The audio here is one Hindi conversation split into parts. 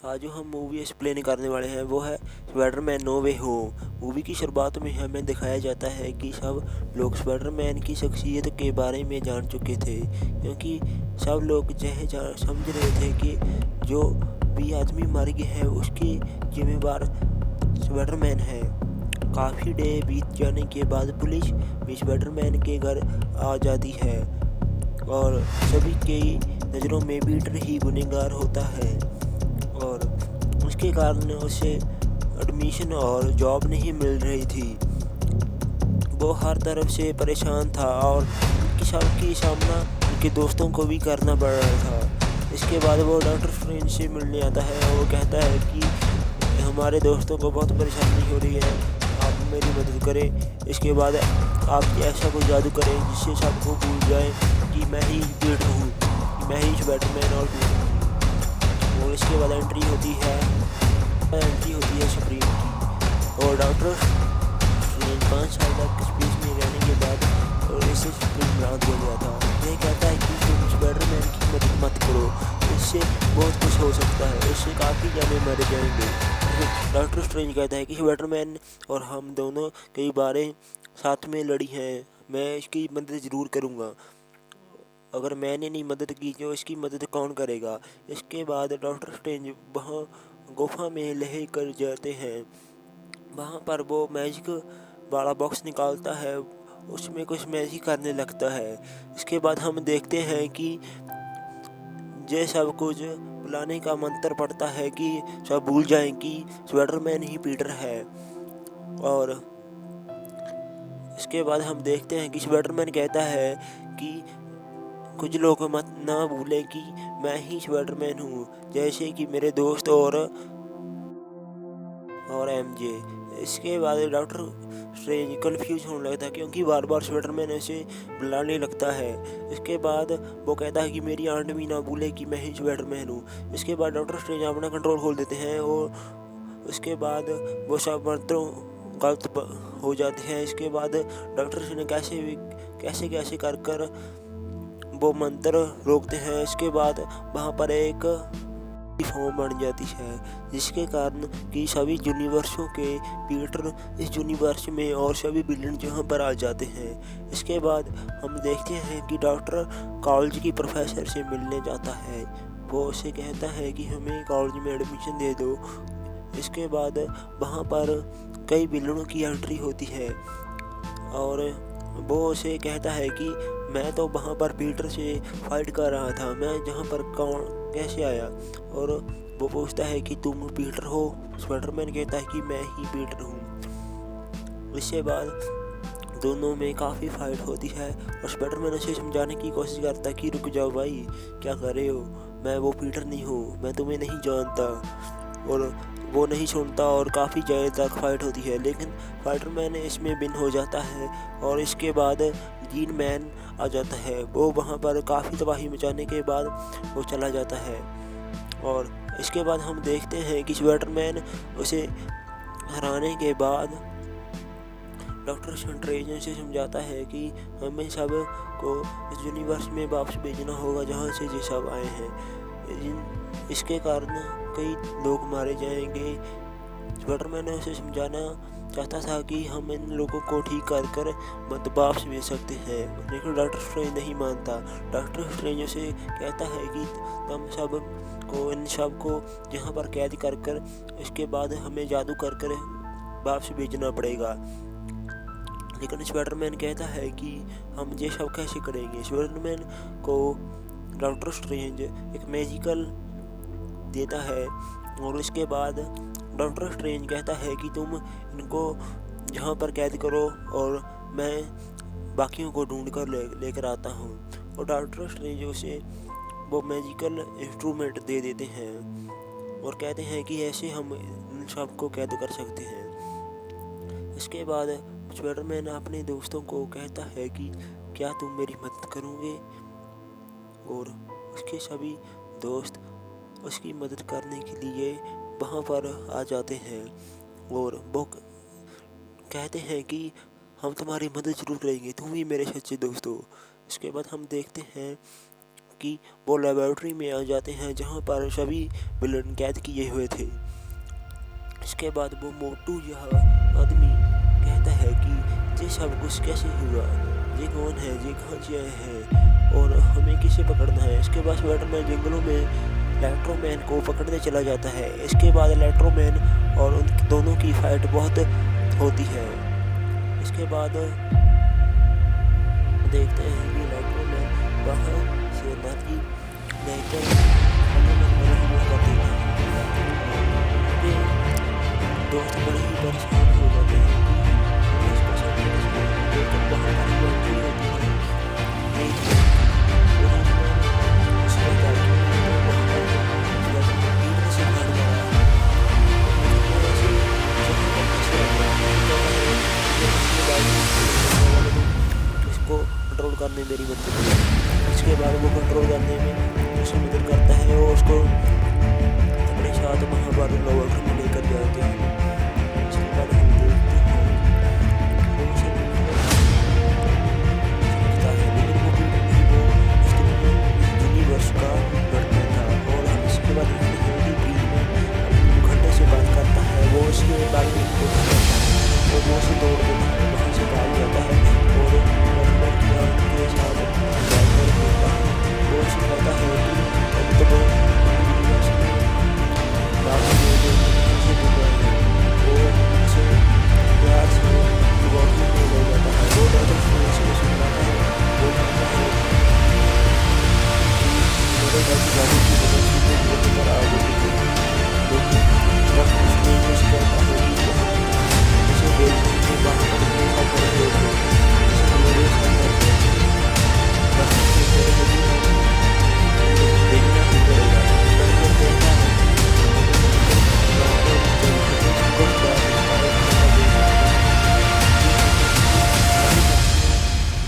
आज जो हम मूवी एक्सप्लेन करने वाले हैं वो है स्पाइडरमैन नो वे होम। मूवी की शुरुआत में हमें दिखाया जाता है कि सब लोग स्पाइडरमैन की शख्सियत के बारे में जान चुके थे, क्योंकि सब लोग यह समझ रहे थे कि जो भी आदमी मर गया है उसकी जिम्मेवार स्पाइडरमैन है। काफ़ी डे बीत जाने के बाद पुलिस भी स्पाइडरमैन के घर आ जाती है और सभी की नज़रों में पीटर ही गुनहगार होता है और उसके कारण उसे एडमिशन और जॉब नहीं मिल रही थी। वो हर तरफ से परेशान था और सबकी सामना उनके दोस्तों को भी करना पड़ रहा था। इसके बाद वो डॉक्टर स्ट्रेंज से मिलने आता है और वो कहता है कि हमारे दोस्तों को बहुत परेशानी हो रही है, आप मेरी मदद करें। इसके बाद आप ऐसा कोई जादू करें जिससे सबको भूल जाए कि मैं ही पीटर हूँ, कि मैं ही स्पाइडरमैन और इसके बाद एंट्री होती है सुप्रीम की और डॉक्टर स्ट्रेंज 5 साल तक स्पेस में रहने के बाद और इसे सुप्रीम बना दिया गया था। यह कहता है कि तुम स्पाइडरमैन की मदद मत करो, इससे बहुत कुछ हो सकता है, इससे काफ़ी जाने मर जाएंगे। डॉक्टर स्ट्रेंज कहता है कि स्पाइडरमैन और हम दोनों कई बारें साथ में लड़ी हैं, मैं इसकी मदद ज़रूर करूँगा। अगर मैंने नहीं मदद की तो इसकी मदद कौन करेगा। इसके बाद डॉक्टर स्ट्रेंज वहाँ गुफा में ले कर जाते हैं। वहाँ पर वो मैजिक वाला बॉक्स निकालता है, उसमें कुछ मैजिक करने लगता है। इसके बाद हम देखते हैं कि ये सब कुछ बुलाने का मंत्र पड़ता है कि सब भूल जाएं कि स्पाइडरमैन ही पीटर है। और इसके बाद हम देखते हैं कि स्पाइडरमैन कहता है कि कुछ लोग मत ना भूलें कि मैं ही स्पाइडरमैन हूँ, जैसे कि मेरे दोस्त और एमजे। इसके बाद डॉक्टर स्ट्रेंज कंफ्यूज होने लगता है क्योंकि बार बार स्पाइडरमैन उसे बुलाने लगता है। इसके बाद वो कहता है कि मेरी आंट भी ना भूले कि मैं ही स्पाइडरमैन हूँ। इसके बाद डॉक्टर स्ट्रेंज अपना कंट्रोल खोल देते हैं और उसके बाद वो सब मंत्रों गलत हो जाते हैं। इसके बाद डॉक्टर स्ट्रेंज कैसे कर वो मंत्र रोकते हैं। इसके बाद वहाँ पर एक फॉर्म बन जाती है जिसके कारण कि सभी यूनिवर्सों के पीटर इस यूनिवर्स में और सभी विलेन यहाँ पर आ जाते हैं। इसके बाद हम देखते हैं कि डॉक्टर कॉलेज की प्रोफेसर से मिलने जाता है। वो उसे कहता है कि हमें कॉलेज में एडमिशन दे दो। इसके बाद वहाँ पर कई विलेनों की एंट्री होती है और वो उसे कहता है कि मैं तो वहाँ पर पीटर से फाइट कर रहा था, मैं जहाँ पर कौन कैसे आया। और वो पूछता है कि तुम पीटर हो। स्पाइडरमैन कहता है कि मैं ही पीटर हूँ। इसके बाद दोनों में काफ़ी फाइट होती है और स्पाइडरमैन उसे समझाने की कोशिश करता है कि रुक जाओ भाई, क्या कर रहे हो, मैं वो पीटर नहीं हूँ, मैं तुम्हें नहीं जानता। और वो नहीं सुनता और काफ़ी देर तक फाइट होती है, लेकिन स्पाइडरमैन इसमें विन हो जाता है। और इसके बाद ग्रीन मैन आ जाता है। वो वहाँ पर काफ़ी तबाही मचाने के बाद वो चला जाता है। और इसके बाद हम देखते हैं कि स्पाइडरमैन उसे हराने के बाद डॉक्टर स्ट्रेंज से समझाता है कि हमें सब को इस यूनिवर्स में वापस भेजना होगा जहाँ से ये सब आए हैं। इसके कारण कई लोग मारे जाएंगे। स्पाइडरमैन ने उसे समझाना चाहता था कि हम इन लोगों को ठीक कर वापस भेज सकते हैं, लेकिन डॉक्टर स्ट्रेंज नहीं मानता। डॉक्टर स्ट्रेंज उसे कहता है कि तुम इन सब को यहाँ पर कैद कर इसके बाद हमें जादू कर वापस भेजना पड़ेगा। लेकिन स्पाइडरमैन कहता है कि हम ये सब कैसे करेंगे। स्पाइडरमैन को डॉक्टर स्ट्रेंज एक मैजिकल देता है और उसके बाद डॉक्टर स्ट्रेंज कहता है कि तुम इनको यहाँ पर कैद करो और मैं बाकियों को ढूंढ कर लेकर आता हूँ। और डॉक्टर स्ट्रेंज उसे वो मैजिकल इंस्ट्रूमेंट दे देते हैं और कहते हैं कि ऐसे हम इन सब को कैद कर सकते हैं। इसके बाद स्पाइडरमैन अपने दोस्तों को कहता है कि क्या तुम मेरी मदद करोगे, और उसके सभी दोस्त उसकी मदद करने के लिए वहाँ पर आ जाते हैं और वो कहते हैं कि हम तुम्हारी मदद ज़रूर करेंगे, तुम ही मेरे सच्चे दोस्त हो। इसके बाद हम देखते हैं कि वो लेबोरेटरी में आ जाते हैं जहाँ पर सभी विलन कैद किए हुए थे। इसके बाद वो मोटू यह आदमी कहता है कि ये सब कुछ कैसे हुआ, ये कौन है, ये कहाँ से आए हैं और हमें किसे पकड़ना है। इसके बाद स्पाइडरमैन जंगलों में इलेक्ट्रोमैन को पकड़ने चला जाता है। इसके बाद इलेक्ट्रोमैन और उन दोनों की फाइट बहुत होती है। इसके बाद देखते हैं कि इलेक्ट्रोमैन बाहर से एनर्जी लेकर हमला करते हैं। दोस्त बड़े ही परेशान हो जाते हैं। इसको कंट्रोल करने मेरी मदद करें। इसके बाद वो कंट्रोल करने में उसकी मदद करता है और उसको अपने साथ वहाँ पर लेबोरेटरी में लेकर जाते हैं। इसके बाद हम देखते हैं वो उसे समझता है, लेकिन वो बिल्कुल नहीं, वो इस यूनिवर्स का लड़का था। और हम इसके बाद देखते हैं कि ग्रीन में अपने घंटे से बात करता है। वो उसके बारे में कोशिश करता है और वो उसे तोड़ देता है, वहाँ से भाग जाता है और के साथ जाकर होता है। वो उसे कहता है कि अभी तो वो यूनिवर्स में बात किए गए से मिल रहे हैं। वो उसे प्यार से वॉकिंग में ले जाता है। वो डॉक्टर स्ट्रेंज को सुनाता है। वो कहता है कि मेरे घर की गाड़ी की वजह से वो लेकर आ गई थी, लेकिन डॉक्टर स्ट्रेंज उसे कहता है कि उसे बेचने के बाहर देखा कर देखो, इसे मेरे अंदर डॉक्टर स्ट्रेंज देखना ही पड़ेगा। डॉक्टर कहता है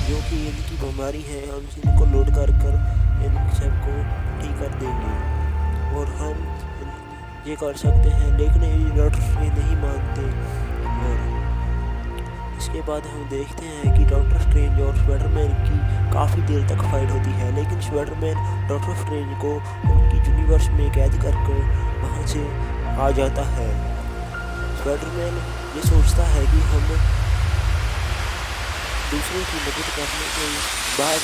जो कि इनकी बीमारी है, हम इनको लोड कर इन सबको ठीक कर देंगे और हम ये कर सकते हैं। लेकिन ये डॉक्टर स्ट्रेंज नहीं मानते। और इसके बाद हम देखते हैं कि डॉक्टर स्ट्रेंज और स्पाइडरमैन की काफ़ी देर तक फाइट होती है, लेकिन स्पाइडरमैन डॉक्टर स्ट्रेंज को उनकी यूनिवर्स में कैद करके वहाँ से आ जाता है। स्पाइडरमैन ये सोचता है कि हम दूसरों की मदद करने के बाद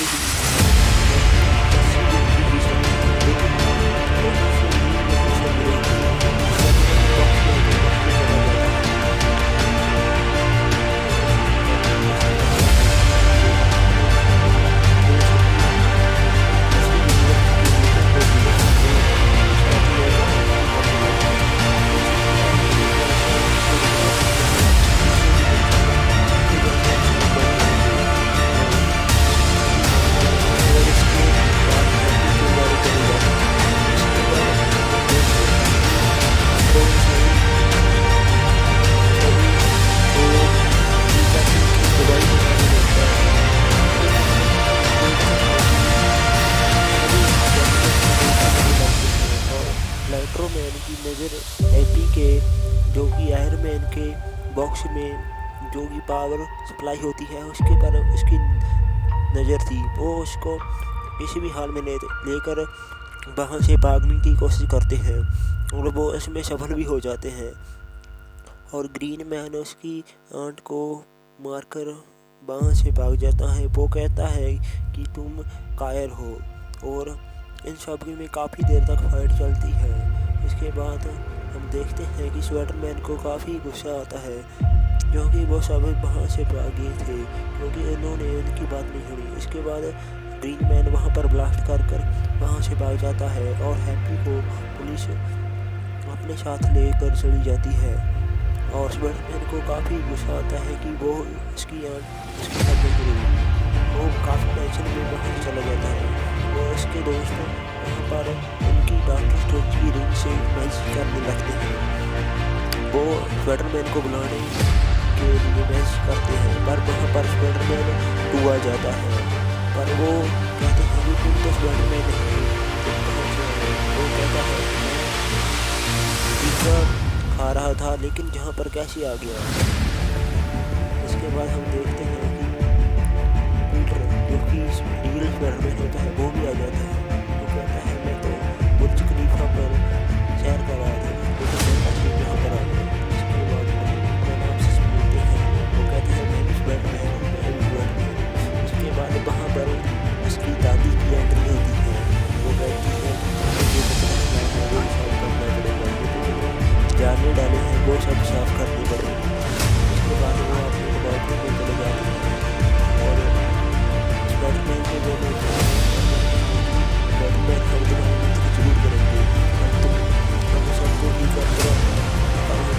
इलेक्ट्रोमैन की नज़र हैप्पी के, जो कि आयरन मैन के बॉक्स में जो कि पावर सप्लाई होती है उसके पर उसकी नज़र थी। वो उसको किसी भी हाल में लेकर वहाँ से भागने की कोशिश करते हैं और वो इसमें सफल भी हो जाते हैं। और ग्रीन मैन उसकी आंट को मारकर वहाँ से भाग जाता है। वो कहता है कि तुम कायर हो। और इन सब में काफ़ी देर तक फाइट चलती है। इसके बाद हम देखते हैं कि स्पाइडरमैन को काफ़ी गुस्सा आता है, क्योंकि वो सब वहाँ से भागे थे क्योंकि उन्होंने उनकी बात नहीं सुनी। इसके बाद ग्रीन मैन वहाँ पर ब्लास्ट कर वहाँ से भाग जाता है और हैप्पी को पुलिस अपने साथ लेकर चली जाती है। और स्पाइडरमैन को काफ़ी गुस्सा आता है कि वो उसकी साथ नहीं रही। वो काफ़ी टेंशन में वहाँ से चला जाता है। वो उसके दोस्त वहाँ पर उनकी डॉक्टर स्ट्रेंज की रिंग से मैच करने लगते हैं। वो स्पाइडरमैन को बुलाने के लिए मैच करते हैं, पर वहाँ पर स्पाइडरमैन हुआ जाता है। पर वो कहते हैं कि तुम तो स्पाइडरमैन नहीं, तुम कहाँ से आए? वो कहता है पिज़्ज़ा खा रहा था, लेकिन जहाँ पर कैसे आ गया। इसके बाद हम देखते हैं कि पीटर, जो कि रियल स्पाइडरमैन होता है, वो भी आ जाता है। कहता है मैं तो बुर्ज खलीफा पर सैर कर रहा था, तो कहता है यहाँ पर आ गया। इसके बाद वो नाम से मिलते हैं, वो कहते हैं मैं भी बैटमैन हूँ, मैं भी बैटमैन हूँ। उसके बाद वहाँ पर उसकी दादी की एंट्री होती है, वो कहती है मुझे कपड़े खिलाना है, वो साफ करना पड़ेगा, मुझे जाने डाले हैं वो सब साफ करने पड़ेंगे। उसके बाद वो अपने लैट्रिन में चले जाते हैं और बैटमैन के वो बैटमैन हम तुम्हारी मदद जरूर करेंगे, हम सबको ही कर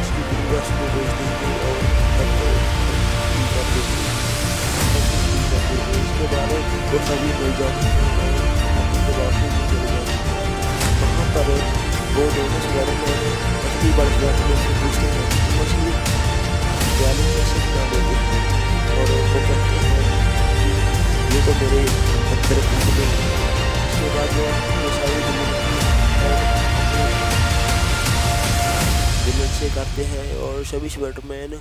उसकी यूनिवर्स में भेज देंगे और सबको ही कर देंगे, इसके बाद वो सभी मिल जाते हैं और अपने बापू भी चले जाते हैं। वहाँ पर वो दोनों स्पाइडरमैन असली बैटमैन से पूछते हैं तुम असली जाने कैसे बना लेते हैं, और वो कहते हैं कि ये तो मेरे अंदर कूद में है। उसके बाद वो सारी विलन से करते हैं और सभी स्पाइडरमैन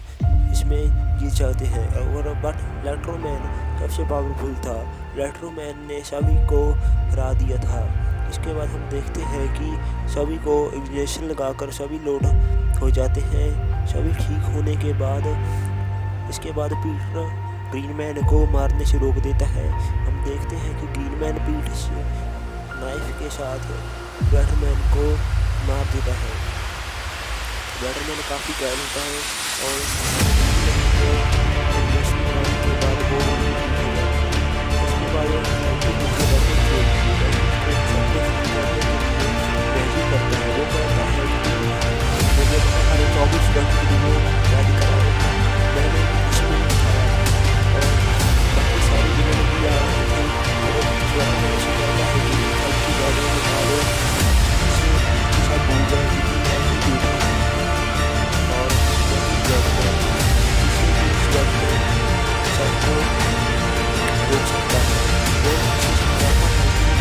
इसमें जीत जाते हैं। और बट इलेक्ट्रोमैन सबसे पावरफुल था, इलेक्ट्रोमैन ने सभी को हरा दिया था। इसके बाद हम देखते हैं कि सभी को इंजेक्शन लगाकर सभी लोड हो जाते हैं। सभी ठीक होने के बाद इसके बाद पीटर ग्रीनमैन को मारने से रोक देता है। हम देखते हैं कि ग्रीनमैन पीठ से नाइफ के साथ बैटमैन को मार देता है। बैटमैन काफ़ी घायल होता है और इंजेक्शन लगाने के बाद वो उसके बाद करता है। वो कहता है कि मुझे हमारे 24 घंटे के लिए याद कराओ, मैंने कुछ भी नहीं खाया और बाकी सारी जिन्होंने भी आ रहे थे वो से कहता है कि सबकी गाड़ियों में डालो सब भूल जाए कि मैं ही टूटा और किसी भी इस वक्त में सबको रोक सकता है। वो किसी से कहता है कि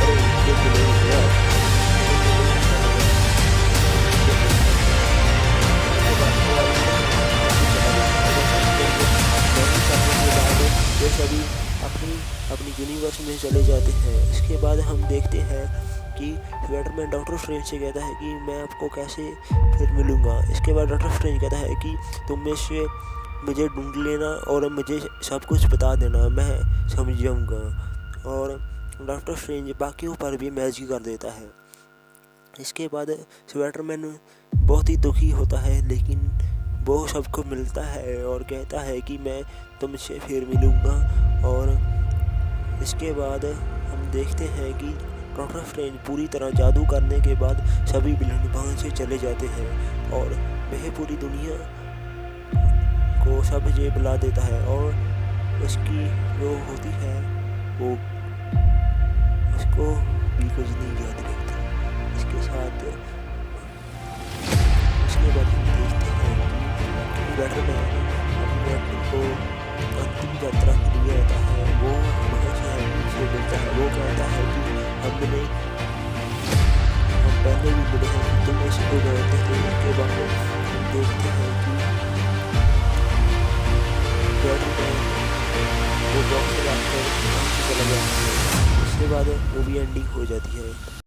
अरे ये मिले गया वे सभी अपनी यूनिवर्स में चले जाते हैं। इसके बाद हम देखते हैं कि बैटमैन डॉक्टर स्ट्रेंज से कहता है कि मैं आपको कैसे फिर मिलूँगा। इसके बाद डॉक्टर स्ट्रेंज कहता है कि तुम में से मुझे ढूंढ लेना और मुझे सब कुछ बता देना, मैं समझ जाऊँगा। और डॉक्टर स्ट्रेंज बाकियों पर भी मैजिक कर देता है। इसके बाद बैटमैन बहुत ही दुखी होता है, लेकिन वो सबको मिलता है और कहता है कि मैं तुमसे फिर मिलूँगा। और इसके बाद हम देखते हैं कि डॉक्टर स्ट्रेंज पूरी तरह जादू करने के बाद सभी विलन वहाँ से चले जाते हैं और वह पूरी दुनिया को सब ये बुला देता है और उसकी जो होती है वो उसको भी कुछ नहीं याद रहता। इसके साथ इसके बाद हम देखते हैं कि बैटमैन अपने को अंतिम यात्रा के लिए आता है। वो वहाँ से मिलता है, वो कहता है कि हम पहले भी मिले हैं, तुम ऐसे हो गए थे। उसके बाद हम देखते हैं कि बैटमैन वो बॉक्स से चला जाता है। उसके बाद मूवी एंडिंग हो जाती है।